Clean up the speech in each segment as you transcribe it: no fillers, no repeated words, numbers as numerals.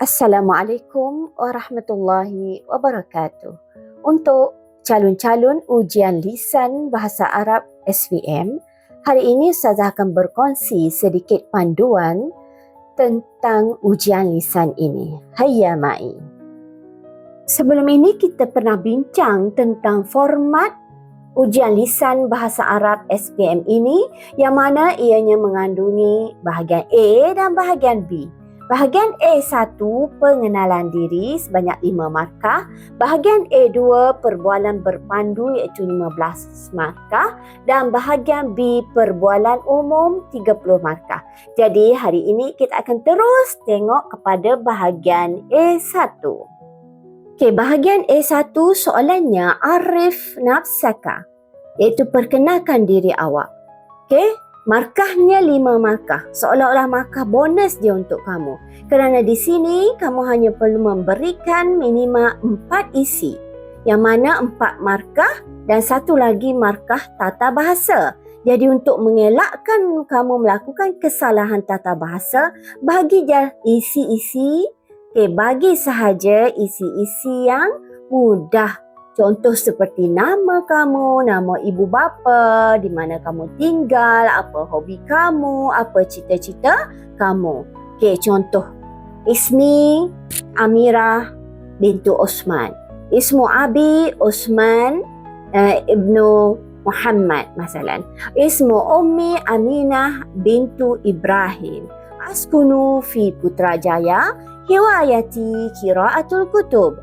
Assalamualaikum warahmatullahi wabarakatuh. Untuk calon-calon ujian lisan bahasa Arab SVM, hari ini Ustazah akan berkongsi sedikit panduan tentang ujian lisan ini. Hayya ma'i. Sebelum ini kita pernah bincang tentang format ujian lisan bahasa Arab SPM ini, yang mana ianya mengandungi bahagian A dan bahagian B. Bahagian A1 pengenalan diri sebanyak 5 markah, bahagian A2 perbualan berpandu iaitu 15 markah dan bahagian B perbualan umum 30 markah. Jadi hari ini kita akan terus tengok kepada bahagian A1. Okey, bahagian A1 soalannya arif nafsaka, iaitu perkenalkan diri awak. Okey, markahnya 5 markah, seolah-olah markah bonus dia untuk kamu. Kerana di sini kamu hanya perlu memberikan minima 4 isi, yang mana 4 markah dan 1 lagi markah tata bahasa. Jadi untuk mengelakkan kamu melakukan kesalahan tata bahasa, bagi je isi-isi, bagi sahaja isi-isi yang mudah. Contoh seperti nama kamu, nama ibu bapa, di mana kamu tinggal, apa hobi kamu, apa cita-cita kamu. Okey, contoh. Ismi Amirah bintu Osman. Ismu Abi Osman ibnu Muhammad masalan. Ismu Ummi Aminah bintu Ibrahim. Askunu fi Putrajaya. Hiwayati qiraatul kutub.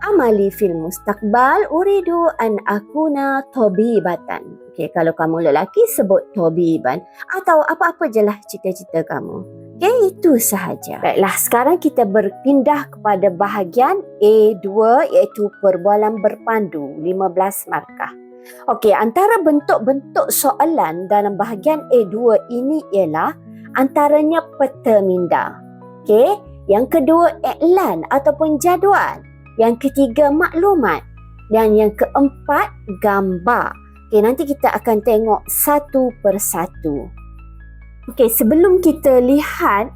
Amali fil mustaqbal uridu an akuna tabibatan. Okey, kalau kamu lelaki sebut tabiban atau apa-apa jelah cita-cita kamu. Okey, itu sahaja. Baiklah, sekarang kita berpindah kepada bahagian A2 iaitu perbualan berpandu 15 markah. Okey, antara bentuk-bentuk soalan dalam bahagian A2 ini ialah antaranya peta minda. Okey, yang kedua iklan ataupun jadual. Yang ketiga maklumat dan yang keempat gambar. Okey, nanti kita akan tengok satu persatu. Okey, sebelum kita lihat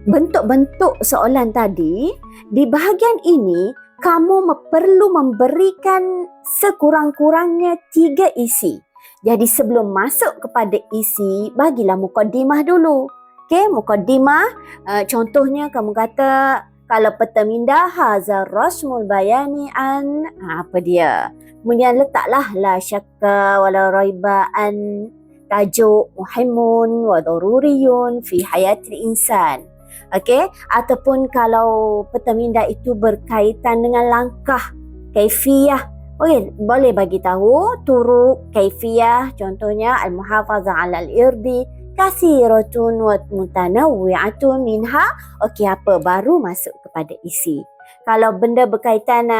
bentuk-bentuk soalan tadi, di bahagian ini kamu perlu memberikan sekurang-kurangnya 3 isi. Jadi sebelum masuk kepada isi, bagilah mukaddimah dulu. Okey, mukaddimah contohnya kamu kata kalau peta minda hazar rasmul bayani an apa dia. Kemudian letaklah la syakka wala raiba an tajuk muhimmun wa daruriyun fi hayatil insan. Okey, ataupun kalau peta minda itu berkaitan dengan langkah kaifiyah. Okey, boleh bagi tahu turuk kaifiyah, contohnya al-muhafazah 'ala al-irdi kasiratun wa mutanawwi'atun minha. Okey, apa baru masuk kepada isi. Kalau benda berkaitan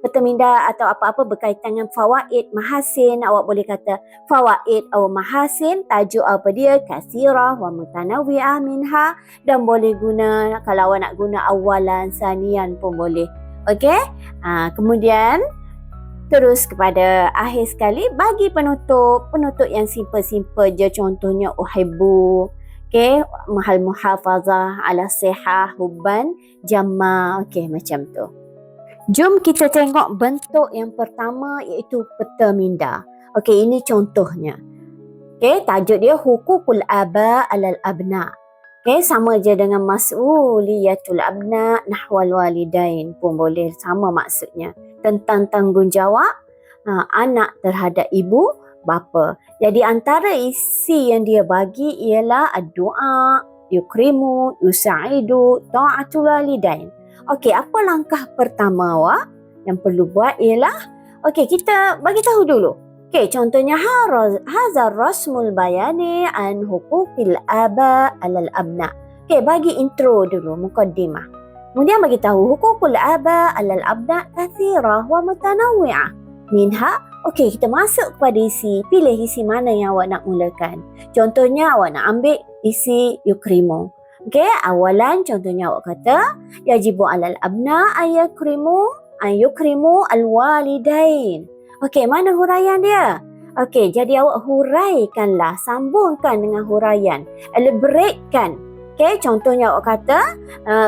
peta minda atau apa-apa berkaitan dengan fawaid, mahasin, awak boleh kata fawaid atau mahasin, tajuk apa dia, kasirah wa mutanawwi'ah minha, dan boleh guna kalau awak nak guna awalan, sanian pun boleh. Okey? Kemudian terus kepada akhir sekali, bagi penutup yang simple-simple je, contohnya uhibbu. Okey, mahal muhafazah ala sihah hubban jamma. Okey, macam tu. Jom kita tengok bentuk yang pertama iaitu peta minda. Okey, ini contohnya. Okey, tajuk dia hukukul aba alal abna. Okey, sama je dengan mas'uliyatul abna nahwal walidain pun boleh, sama maksudnya. Tentang tanggungjawab anak terhadap ibu bapa. Jadi antara isi yang dia bagi ialah ad-du'a, yukrimu, yusa'idu, ta'atul walidain. Okey, apa langkah pertama awak yang perlu buat ialah, okey, kita bagi tahu dulu. Okey, contohnya hazar rasmul bayani an hukukil aba alal abna. Okey, bagi intro dulu, mukaddimah. Kemudian bagi tahu hukukul aba alal abna kathirah wa mutanawwi'ah minha. Okey, kita masuk kepada isi. Pilih isi mana yang awak nak mulakan. Contohnya awak nak ambil isi yukrimu. Okey, awalan contohnya awak kata yajibu alal abna ayukrimu alwalidain. Okey, mana huraian dia? Okey, jadi awak huraikanlah, sambungkan dengan huraian. Elaboratekan. Okey, contohnya awak kata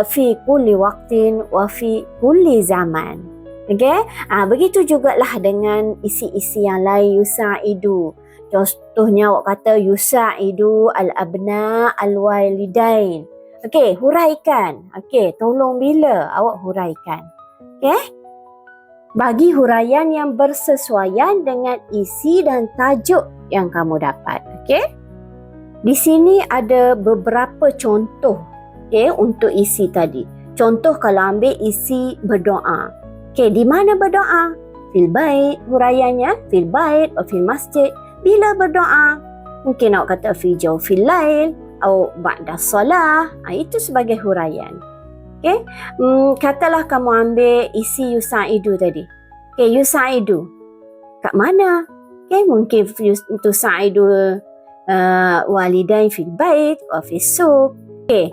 fi kulli waqtin wa fi kulli zaman. Okey, begitu jugalah dengan isi-isi yang lain, yusa'idu. Contohnya awak kata yusa'idu al-abna al-walidain. Okey, huraikan. Okey, tolong bila awak huraikan. Okey? Bagi huraian yang bersesuaian dengan isi dan tajuk yang kamu dapat. Okey? Di sini ada beberapa contoh, okey, untuk isi tadi. Contoh kalau ambil isi berdoa. Okey, di mana berdoa? Fil bait, huraiannya fil bait atau fil masjid. Bila berdoa? Mungkin awak kata fi jawfil lail atau ba'da solah. Itu sebagai huraian. Okey, katalah kamu ambil isi yusa'idu tadi. Okey, yusa'idu. Kat mana? Okey, mungkin yusa'idu walidain fil bait wa fil suq. Okey,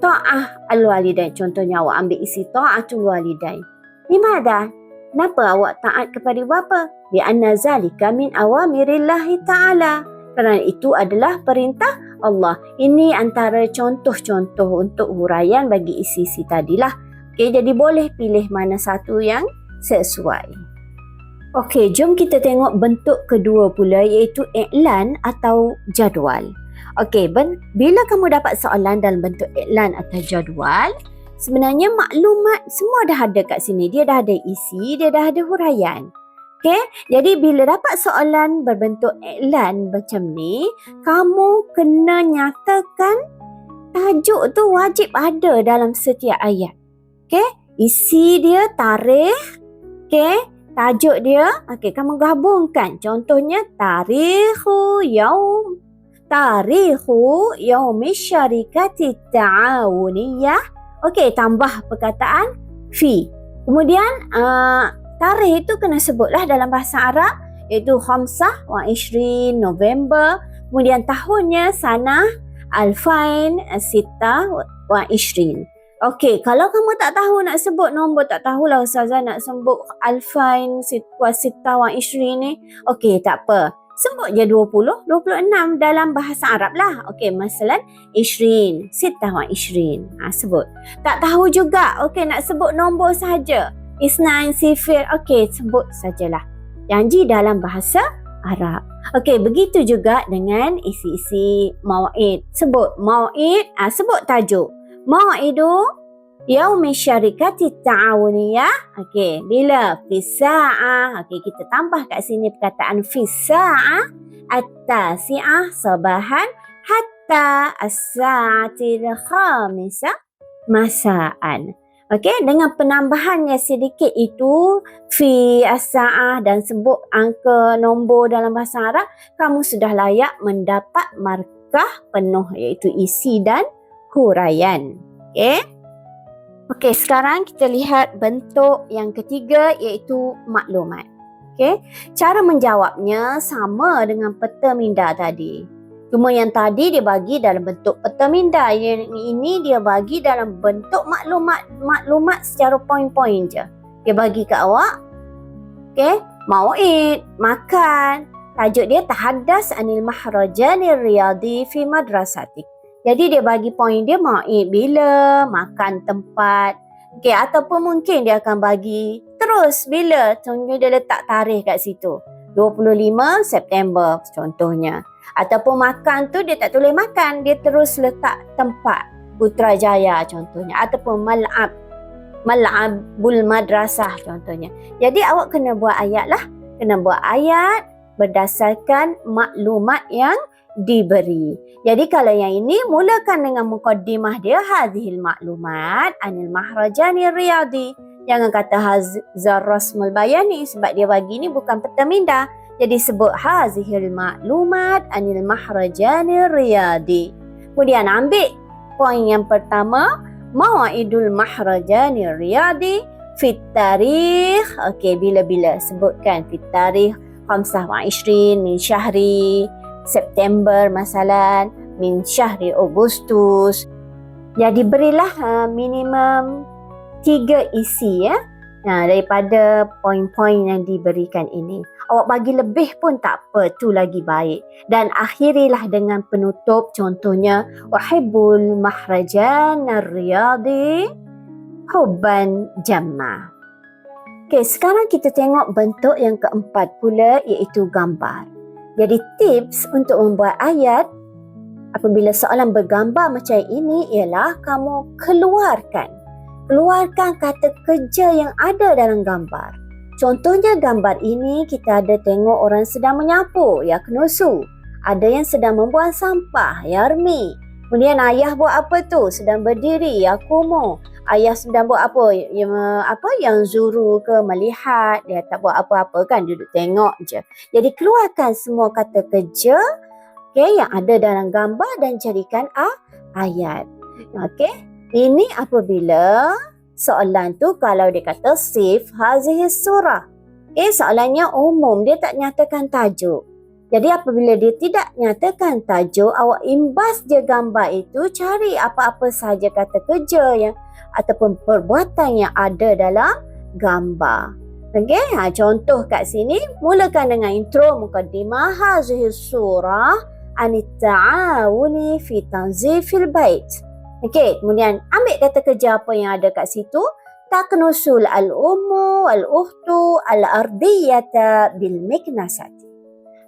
ta'ah al-walidain. Contohnya awak ambil isi ta'atul walidain. Limada? Kenapa awak taat kepada bapa? Li'anna zalika min awamirillahi ta'ala. Kerana itu adalah perintah Allah. Ini antara contoh-contoh untuk huraian bagi isi-isi tadilah. Okey, jadi boleh pilih mana satu yang sesuai. Okey, jom kita tengok bentuk kedua pula, iaitu iklan atau jadual. Okey, bila kamu dapat soalan dalam bentuk iklan atau jadual, sebenarnya maklumat semua dah ada kat sini. Dia dah ada isi, dia dah ada huraian. Okey, jadi bila dapat soalan berbentuk iklan macam ni, kamu kena nyatakan tajuk tu wajib ada dalam setiap ayat. Okey, isi dia, tarikh, okey, tajuk dia, okey, kamu gabungkan. Contohnya tarikhu yaumi syarikati ta'awuniyah. Okey, tambah perkataan fi. Kemudian tarikh itu kena sebutlah dalam bahasa Arab, iaitu 25 November. Kemudian tahunnya sanah 2026. Okey, kalau kamu tak tahu nak sebut nombor, tak tahulah Ustazah nak sebut 2026 ni. Okey, tak apa. Sebut je 20, 26 dalam bahasa Arab lah. Okey, masalan 20, 26. Sebut. Tak tahu juga, okey, nak sebut nombor saja. Isnain sifir, okey, sebut sajalah. Janji dalam bahasa Arab. Okey, begitu juga dengan isi-isi mau'id. Sebut mau'id, sebut tajuk. Mau'idu yaumi syarikati ta'awuniyah. Okey, bila? Fi sa'ah. Okey, kita tambah kat sini perkataan fi sa'ah at-tasi'ah sabahan hatta as-sa'atil khamisah masa'an. Okey, dengan penambahannya sedikit itu fi as-sa'ah dan sebut angka nombor dalam bahasa Arab, kamu sudah layak mendapat markah penuh, iaitu isi dan huraian. Okey. Okey, sekarang kita lihat bentuk yang ketiga, iaitu maklumat. Okey. Cara menjawabnya sama dengan peta minda tadi. Cuma yang tadi dia bagi dalam bentuk peta minda, yang ini dia bagi dalam bentuk maklumat secara poin-poin je. Dia bagi kat awak. Okey, mau'id, makan. Tajuk dia tahaddas anil mahrajanir riyadi fi madrasatik. Jadi dia bagi poin dia mau'id bila, makan tempat. Okey, ataupun mungkin dia akan bagi terus bila. Contohnya dia letak tarikh kat situ. 25 September contohnya. Ataupun makan tu dia tak tulis makan, dia terus letak tempat. Putrajaya contohnya. Ataupun mal'abul madrasah contohnya. Jadi awak kena buat ayat lah. Kena buat ayat berdasarkan maklumat yang diberi. Jadi kalau yang ini, mulakan dengan mukaddimah dia, hadhil maklumat anil mahrajani riyadi. Jangan kata hazar rasmul bayani, sebab dia bagi ni bukan peta minda. Jadi sebut hazihil maklumat anil mahrajani riyadi. Kemudian ambil poin yang pertama, mawa'idul mahrajani riyadi fit tarikh. Okey, bila-bila sebutkan fit tarikh 25 min syahri September masalan, min syahri Agustus. Jadi berilah minimum 3 isi ya. Daripada poin-poin yang diberikan ini. awak bagi lebih pun tak apa, tu lagi baik. Dan akhirilah dengan penutup, contohnya uhibbul mahrajan ar-riyadi hubban jamma. Okey, sekarang kita tengok bentuk yang keempat pula, iaitu gambar. Jadi tips untuk membuat ayat apabila soalan bergambar macam ini ialah kamu keluarkan kata kerja yang ada dalam gambar. Contohnya gambar ini kita ada tengok orang sedang menyapu, yaknusu. Ada yang sedang membuang sampah, yarmi. Kemudian ayah buat apa tu? Sedang berdiri, yakumu. Ayah sedang buat apa? Yang zuru ke melihat. Dia tak buat apa-apa kan, duduk tengok je. Jadi keluarkan semua kata kerja yang ada dalam gambar dan jadikan ayat. Okey. Ini apabila soalan tu kalau dia kata sif hazihi surah. Soalannya umum, dia tak nyatakan tajuk. Jadi apabila dia tidak nyatakan tajuk, awak imbas je gambar itu, cari apa-apa sahaja kata kerja yang ataupun perbuatan yang ada dalam gambar. Okey, contoh kat sini, mulakan dengan intro muqaddimah hazihi surah anit ta'awuni fi tanzifil bait. Okey, kemudian ambil kata kerja apa yang ada kat situ. Taknusul al-ummu wal-ukhtu al-ardiyata bil miknasati.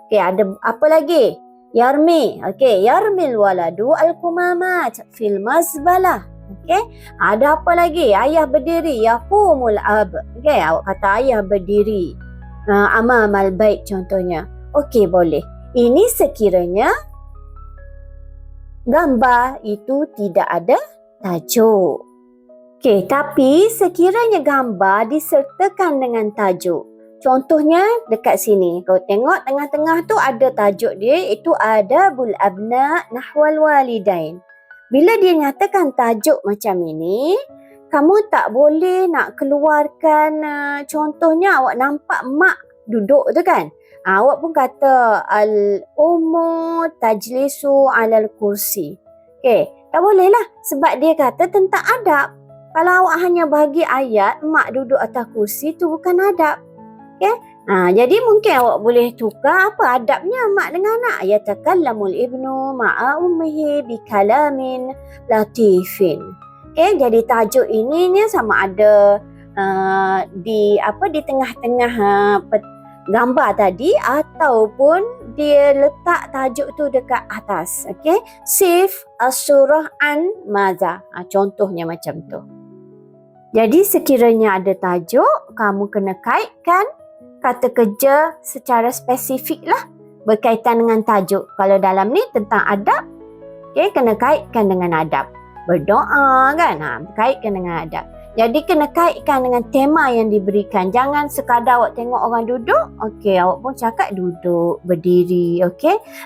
Okey, ada apa lagi? Yarmi. Okey, yarmil waladu al-kumamat fil mazbalah. Okey, ada apa lagi? Ayah berdiri, yaqumul ab. Okey, awak kata ayah berdiri amamal bait contohnya. Okey, boleh. Ini sekiranya gambar itu tidak ada tajuk. Okey, tapi sekiranya gambar disertakan dengan tajuk. Contohnya dekat sini, kau tengok tengah-tengah tu ada tajuk dia, iaitu Adabul Abna Nahwal Walidain. Bila dia nyatakan tajuk macam ini, kamu tak boleh nak keluarkan contohnya awak nampak mak duduk tu kan. Awak pun kata al-ummu tajlisu alal kursi. Okey, tak boleh lah sebab dia kata tentang adab. Kalau awak hanya bagi ayat mak duduk atas kursi tu bukan adab. Okey? Jadi mungkin awak boleh tukar apa adabnya mak dengan anak. Yatakallamul ibnu ma'a ummihi bi kalamin latifin. Okey, jadi tajuk ini sama ada di tengah-tengah gambar tadi ataupun dia letak tajuk tu dekat atas. Okey, sif as-surah an maza. Contohnya macam tu. Jadi sekiranya ada tajuk, kamu kena kaitkan kata kerja secara spesifik lah berkaitan dengan tajuk. Kalau dalam ni tentang adab, kena kaitkan dengan adab. Berdoa kan, kaitkan dengan adab. Jadi kena kaitkan dengan tema yang diberikan. Jangan sekadar awak tengok orang duduk, awak pun cakap duduk, berdiri,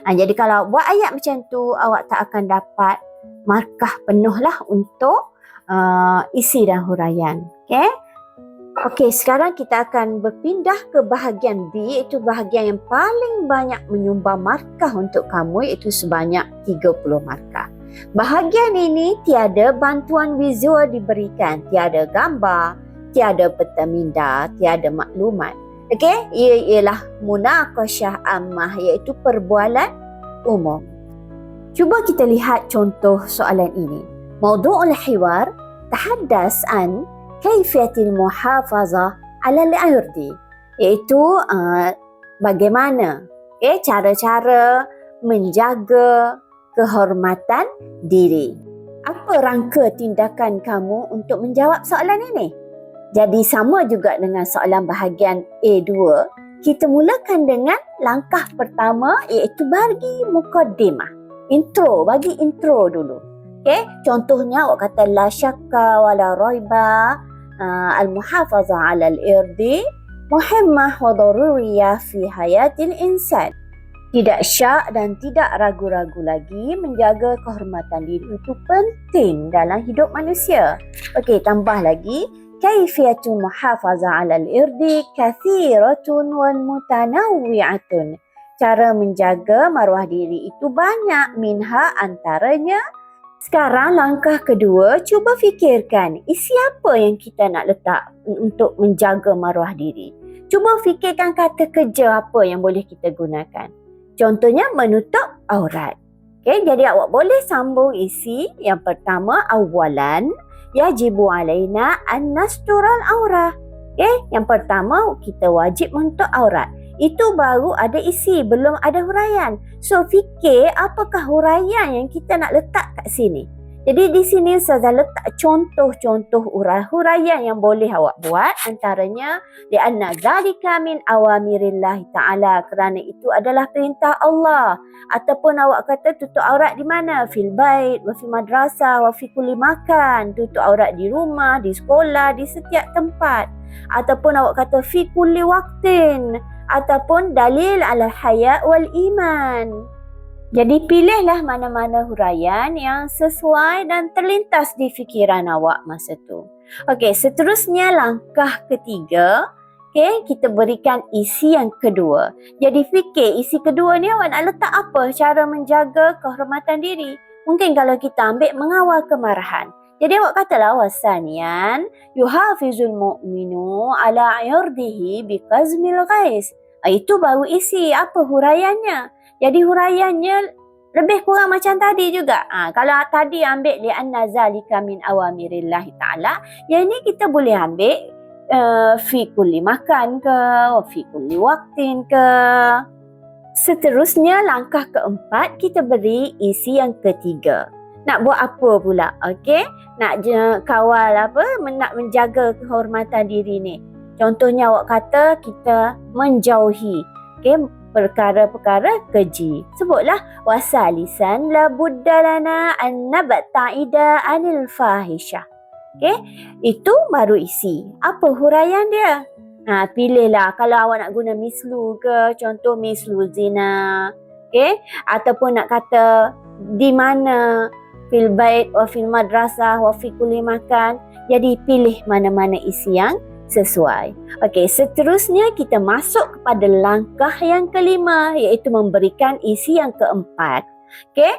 jadi kalau buat ayat macam tu, awak tak akan dapat markah penuh lah untuk isi dan huraian. Okey, sekarang kita akan berpindah ke bahagian B, iaitu bahagian yang paling banyak menyumbang markah untuk kamu, iaitu sebanyak 30 markah. Bahagian ini tiada bantuan visual diberikan, tiada gambar, tiada peta minda, tiada maklumat. Okey, ia ialah munaqashah ammah, iaitu perbualan umum. Cuba kita lihat contoh soalan ini. Mawdu'ul hiwar tahaddas an kaifiyatil muhafazah 'ala al-'irdi, iaitu bagaimana cara-cara menjaga kehormatan diri. Apa rangka tindakan kamu untuk menjawab soalan ini? Jadi sama juga dengan soalan bahagian A2, kita mulakan dengan langkah pertama, iaitu bagi muqaddimah. Intro, bagi intro dulu. Contohnya awak kata la syakka wa la raiba al-muhafazah 'ala al-irdi muhimmah wa daruriyah fi hayatil insan. Tidak syak dan tidak ragu-ragu lagi, menjaga kehormatan diri itu penting dalam hidup manusia. Okey, tambah lagi, kaifiyatu muhafazah 'ala al-irdi kathiratun wa mutanawwi'atun. Cara menjaga maruah diri itu banyak, minha antaranya. Sekarang langkah kedua, cuba fikirkan isi apa yang kita nak letak untuk menjaga maruah diri. Cuba fikirkan kata kerja apa yang boleh kita gunakan. Contohnya menutup aurat. Okay, jadi awak boleh sambung isi yang pertama, awalan yajibu alaina an nastural aurah. Okay, yang pertama kita wajib menutup aurat. Itu baru ada isi, belum ada huraian. So fikir apakah huraian yang kita nak letak kat sini. Jadi di sini Ustazah letak contoh-contoh huraian yang boleh awak buat. Antaranya, li'anna zalika min awamirillahi ta'ala. Kerana itu adalah perintah Allah. Ataupun awak kata tutup aurat di mana? Fil bait, wa fi madrasah, wa fi kulli makan. Tutup aurat di rumah, di sekolah, di setiap tempat. Ataupun awak kata fi kulli waqtin. Ataupun dalil ala haya wal iman. Jadi pilihlah mana-mana huraian yang sesuai dan terlintas di fikiran awak masa tu. Okey, seterusnya langkah ketiga, kita berikan isi yang kedua. Jadi fikir isi kedua ni awak nak letak apa? Cara menjaga kehormatan diri. Mungkin kalau kita ambil mengawal kemarahan. Jadi awak katalah wasanian yuhafizul mu'minu ala irdihi biqazmil ghais. Itu baru isi apa huraiannya. Jadi huraiannya lebih kurang macam tadi juga. Kalau tadi ambil li'anna zalika min awamirillahi ta'ala, yang ini kita boleh ambil fi kulli makan ke, fi kulli waktin ke. Seterusnya langkah keempat, kita beri isi yang ketiga. Nak buat apa pula? Okey, nak kawal apa? Nak menjaga kehormatan diri ni. Contohnya awak kata kita menjauhi perkara-perkara keji. Sebutlah wasalisan la buddalana an nabta'ida anil fahisyah. Itu baru isi. Apa huraian dia? Pilihlah kalau awak nak guna mislu ke, contoh mislu zina. Ataupun nak kata di mana, fil bait wa fil madrasah wa fi kulli makan. Jadi pilih mana-mana isi yang sesuai. Okey, seterusnya kita masuk kepada langkah yang kelima, iaitu memberikan isi yang keempat. Okey,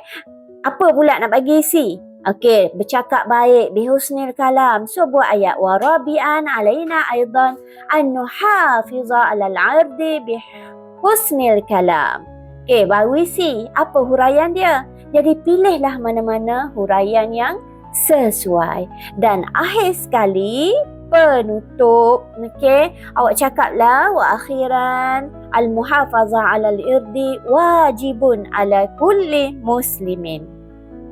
apa pula nak bagi isi? Okey, bercakap baik, bihusnil kalam. So buat ayat wa rabi'an alaina aidan an nuhafiza 'alal 'irdi bihusnil kalam. Okey, baru isi. Apa huraian dia? Jadi pilihlah mana-mana huraian yang sesuai. Dan akhir sekali, penutup, awak cakaplah wa akhiran al-muhafazah 'alal irdi wajibun 'ala kulli muslimin.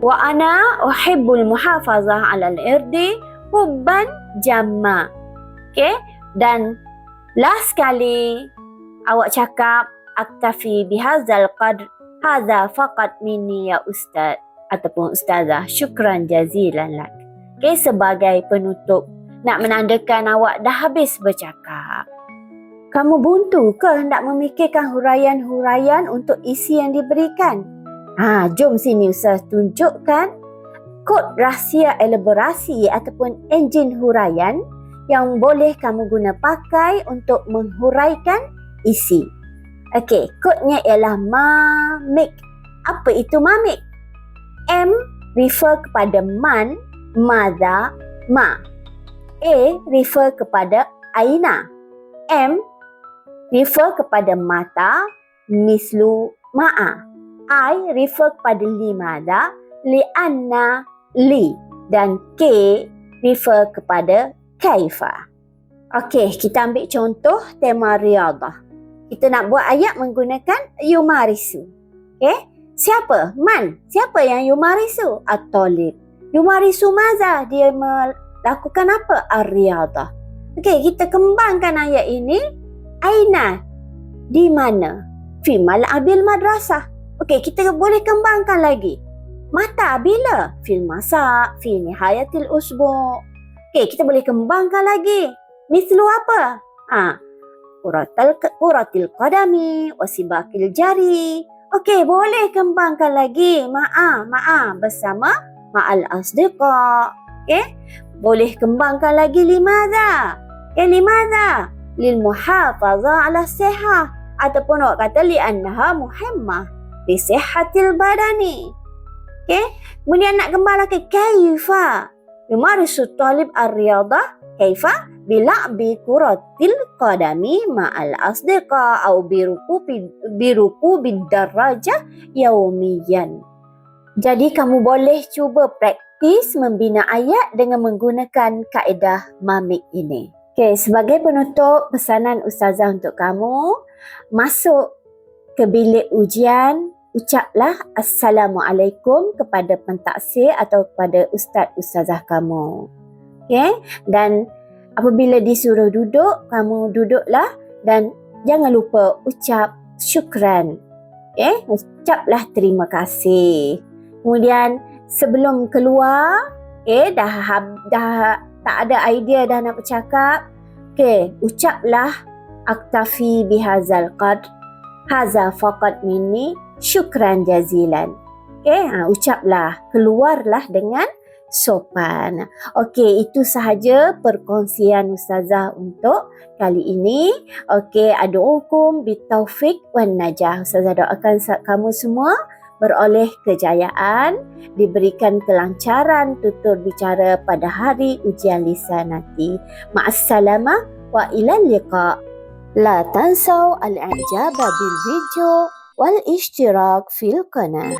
Wa ana uhibbul muhafazah 'alal irdi hubban jamma. Dan last sekali awak cakap aktafi bihadzal qadr, hadza faqat minni ya ustaz ataupun ustazah, syukran jazilan lak. Sebagai penutup, nak menandakan awak dah habis bercakap. Kamu buntu ke hendak memikirkan huraian-huraian untuk isi yang diberikan? Jom sini Ustaz tunjukkan kod rahsia elaborasi ataupun enjin huraian yang boleh kamu guna pakai untuk menghuraikan isi. Okey, kodnya ialah mamik. Apa itu mamik? M refer kepada man, madha, ma. A refer kepada aina. M refer kepada mata, mislu ma'a. I refer kepada limada, li'anna, li. Dan K refer kepada kaifa. Okey, kita ambil contoh tema riadah. Kita nak buat ayat menggunakan yumarisu. Siapa? Man. Siapa yang yumarisu? At-talib. Yumarisu maza? Dia lakukan apa? Ar-riyadah. Okey, kita kembangkan ayat ini. Aina, di mana? Fi mal'abil madrasah. Okey, kita boleh kembangkan lagi. Mata bila? Fil masa, fi nihayatil usbu'. Okey, kita boleh kembangkan lagi. Mislu apa? Uratil qadami, wasibakil jari. Okey, boleh kembangkan lagi. Ma'a bersama ma'al asdiqa. Okey, boleh kembangkan lagi limadha. Limadha? Lil muhafazah ala sihah. Ataupun awak kata li'annaha muhimmah li sihhatil badani. Okey, kemudian nak kembang lagi kaifa yumarisu talib ar-riyadah. Kaifa? bila'bi kuratil qadami ma'al asdiqa au biruku bidarrajah yaumiyan. Jadi kamu boleh cuba praktis membina ayat dengan menggunakan kaedah mamik ini. Okey, sebagai penutup, pesanan Ustazah untuk kamu, masuk ke bilik ujian, ucaplah Assalamualaikum kepada pentaksir atau kepada Ustaz-Ustazah kamu. Okey, dan apabila disuruh duduk, kamu duduklah dan jangan lupa ucap syukran. Okey, ucaplah terima kasih. Kemudian sebelum keluar, dah tak ada idea dah nak bercakap. Okey, ucaplah aktafi bihazal qadr. Haza faqat minni, syukran jazilan. Okey, ucaplah, keluarlah dengan sopan. Okey, itu sahaja perkongsian Ustazah untuk kali ini. Okey, adu'ukum bitaufiq wan najah. Ustazah doakan kamu semua beroleh kejayaan, diberikan kelancaran tutur bicara pada hari ujian lisan nanti. Ma'assalamah wa ilal liqa. La tansau al-i'jaba bil video wal ishtirak fil qanah.